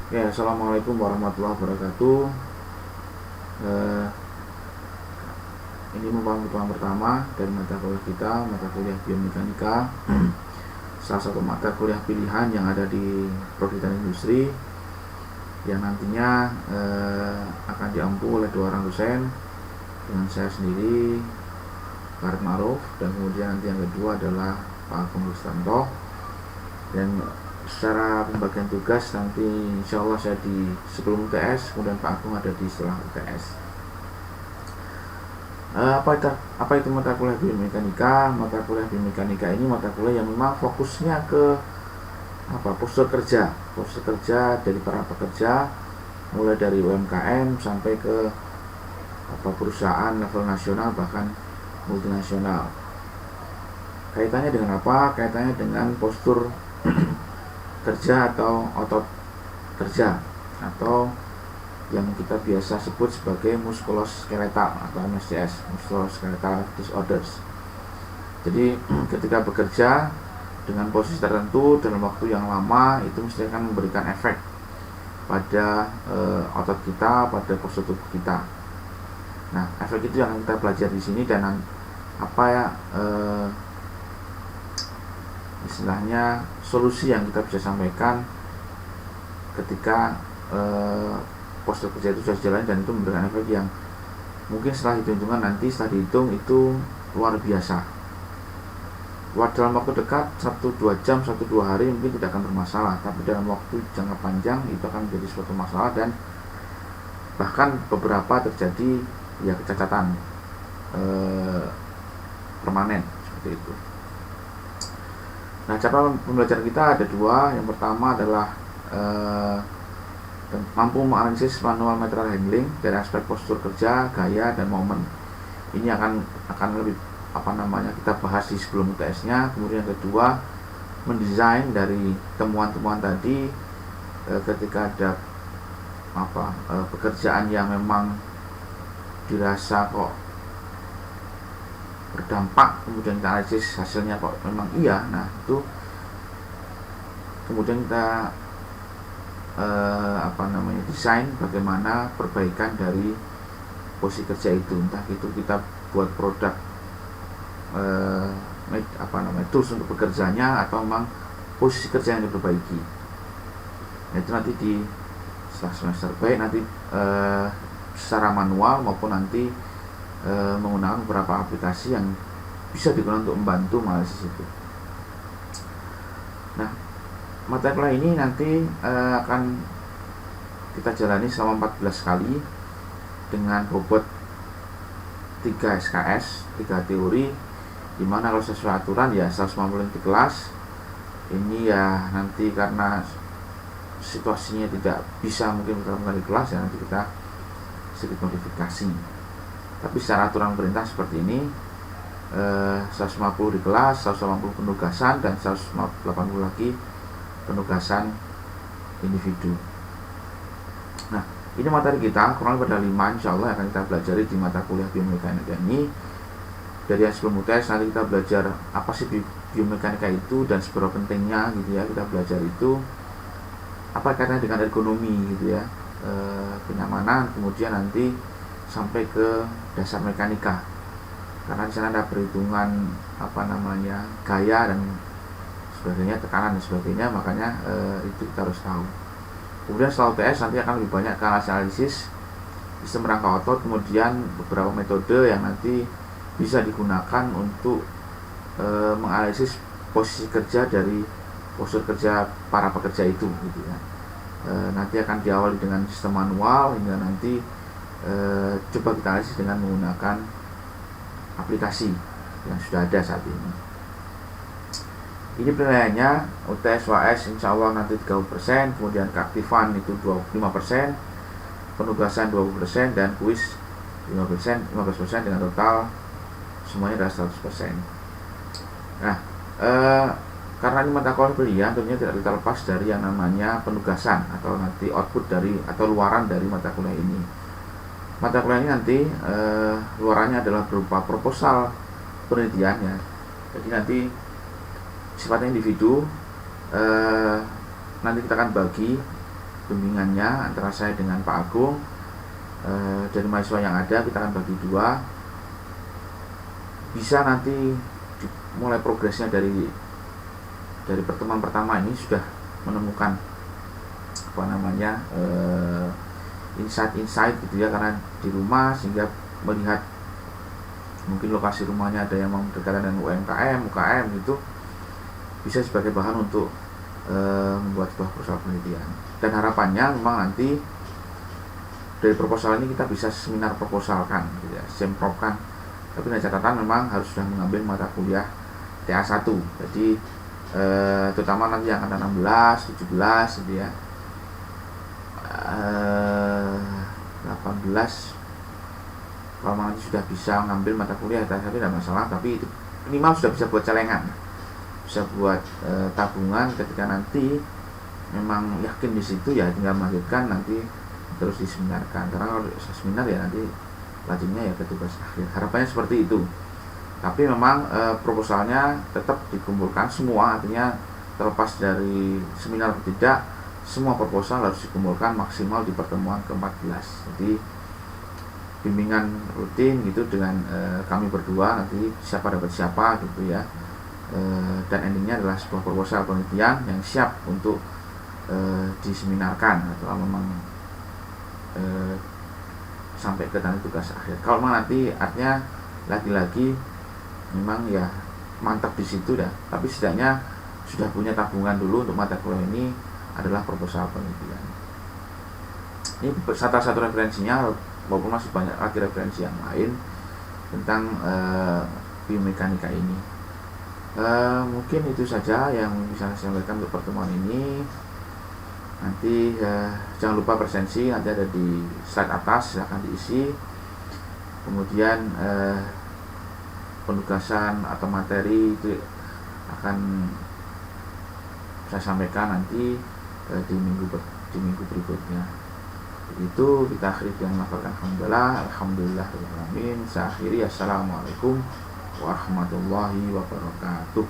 Ya, assalamualaikum warahmatullahi wabarakatuh. Eh, ini merupakan pertemuan pertama dari mata kuliah kita, mata kuliah biomekanika. Salah satu mata kuliah pilihan yang ada di Prodi Teknik Industri, yang nantinya akan diampu oleh dua orang dosen dengan saya sendiri, Pak Arif Ma'ruf, dan kemudian nanti yang kedua adalah Pak Agung Rustanto. Dan secara pembagian tugas nanti insya Allah saya di sebelum UTS, kemudian Pak Agung ada di setelah UTS. Apa itu mata kuliah biomekanika? Mata kuliah biomekanika ini mata kuliah yang memang fokusnya ke postur kerja dari para pekerja, mulai dari UMKM sampai ke perusahaan level nasional bahkan multinasional. Kaitannya dengan apa? Kaitannya dengan postur kerja atau otot kerja, atau yang kita biasa sebut sebagai muskuloskeletal atau MSDS, musculoskeletal disorders. Jadi ketika bekerja dengan posisi tertentu dalam waktu yang lama, itu mesti akan memberikan efek pada otot kita, pada postur tubuh kita. Nah, efek itu yang akan kita pelajari di sini, dan istilahnya solusi yang kita bisa sampaikan ketika postur kerja itu sudah jalan, dan itu memberikan efek yang mungkin setelah hitung-hitungan nanti setelah dihitung itu luar biasa. Dalam waktu dekat 1-2 jam, 1-2 hari mungkin tidak akan bermasalah, tapi dalam waktu jangka panjang itu akan menjadi suatu masalah, dan bahkan beberapa terjadi kecacatan permanen seperti itu. Nah, cara pembelajaran kita ada dua. Yang pertama adalah mampu menganalisis manual material handling dari aspek postur kerja, gaya, dan momen. Ini akan lebih kita bahas di sebelum UTS-nya. Kemudian yang kedua, mendesain dari temuan-temuan tadi ketika ada pekerjaan yang memang dirasa kok berdampak, kemudian kita analisis hasilnya kok memang iya. Nah, itu kemudian kita desain bagaimana perbaikan dari posisi kerja itu, entah itu kita buat produk tools untuk bekerjanya, atau memang posisi kerja yang diperbaiki. Nah, itu nanti di setelah semester, baik nanti secara manual maupun nanti menggunakan beberapa aplikasi yang bisa digunakan untuk membantu analisis itu. Nah, mata kuliah ini nanti akan kita jalani selama 14 kali dengan bobot 3 SKS, 3 teori, dimana kalau sesuai aturan 150 di kelas. Ini nanti karena situasinya tidak bisa mungkin kita di kelas, nanti kita sedikit modifikasi. Tapi secara aturan perintah seperti ini, 150 di kelas, 180 penugasan, dan 180 lagi penugasan individu. Nah, ini materi kita kurang lebih ada 5 insyaallah akan kita pelajari di mata kuliah biomekanika ini. Dari yang sebelum UTS nanti kita belajar apa sih biomekanika itu dan seberapa pentingnya gitu ya. Kita belajar itu apa kaitannya dengan ergonomi gitu ya, kenyamanan, kemudian nanti sampai ke dasar mekanika, karena di sana ada perhitungan gaya dan sebagainya, tekanan dan sebagainya, makanya itu kita harus tahu. Kemudian setelah UTS nanti akan lebih banyak ke analisis sistem rangka otot, kemudian beberapa metode yang nanti bisa digunakan untuk menganalisis posisi kerja dari postur kerja para pekerja itu gitu ya. Nanti akan diawali dengan sistem manual hingga nanti coba kita analisis dengan menggunakan aplikasi yang sudah ada saat ini. Ini penilaiannya UTS UAS insya Allah nanti 30%, kemudian keaktifan itu 25%, penugasan 20%, dan kuis 15% dengan total semuanya adalah 100%. Nah, karena ini mata kuliah pilihan, tentunya tidak terlepas dari yang namanya penugasan atau nanti output dari atau luaran dari mata kuliah ini. Mata kuliah ini nanti luarannya adalah berupa proposal penelitian ya. Jadi nanti sifatnya individu, nanti kita akan bagi bimbingannya antara saya dengan Pak Agung. Dari mahasiswa yang ada kita akan bagi dua, bisa nanti mulai progresnya dari pertemuan pertama ini sudah menemukan insight gitu ya, karena di rumah, sehingga melihat mungkin lokasi rumahnya ada yang mau berdekatan dengan UKM gitu, bisa sebagai bahan untuk membuat sebuah proposal penelitian. Dan harapannya memang nanti dari proposal ini kita bisa seminar proposalkan gitu ya, sempropkan. Tapi dengan catatan memang harus sudah mengambil mata kuliah TA1. Jadi terutama nanti yang akan 16, 17 gitu ya, 18 kalau nanti sudah bisa mengambil mata kuliah TA1 tidak masalah, tapi itu minimal sudah bisa buat celengan, bisa buat tabungan ketika nanti memang yakin di situ, ya tinggal melanjutkan nanti terus diseminarkan. Karena kalau seminar ya nanti lajunya ya ke tugas akhir, harapannya seperti itu. Tapi memang proposalnya tetap dikumpulkan semua, artinya terlepas dari seminar atau tidak, semua proposal harus dikumpulkan maksimal di pertemuan ke-14. Jadi bimbingan rutin gitu dengan kami berdua, nanti siapa dapat siapa gitu ya, dan endingnya adalah sebuah proposal penelitian yang siap untuk diseminarkan atau memang sampai ke nanti tugas akhir. Kalau memang nanti artinya lagi-lagi memang ya mantap di situ dah, tapi setidaknya sudah punya tabungan dulu untuk mata kuliah ini adalah proposal penelitian. Ini salah satu referensinya, maupun masih banyak lagi referensi yang lain tentang biomekanika ini. Mungkin itu saja yang bisa saya sampaikan untuk pertemuan ini. Nanti jangan lupa presensi nanti ada di slide atas, silahkan diisi. Kemudian penugasan atau materi itu akan saya sampaikan nanti di minggu berikutnya. Begitu kita akhiri dengan lafaz alhamdulillahirabbil alamin. Saya akhiri, assalamualaikum warahmatullahi wabarakatuh.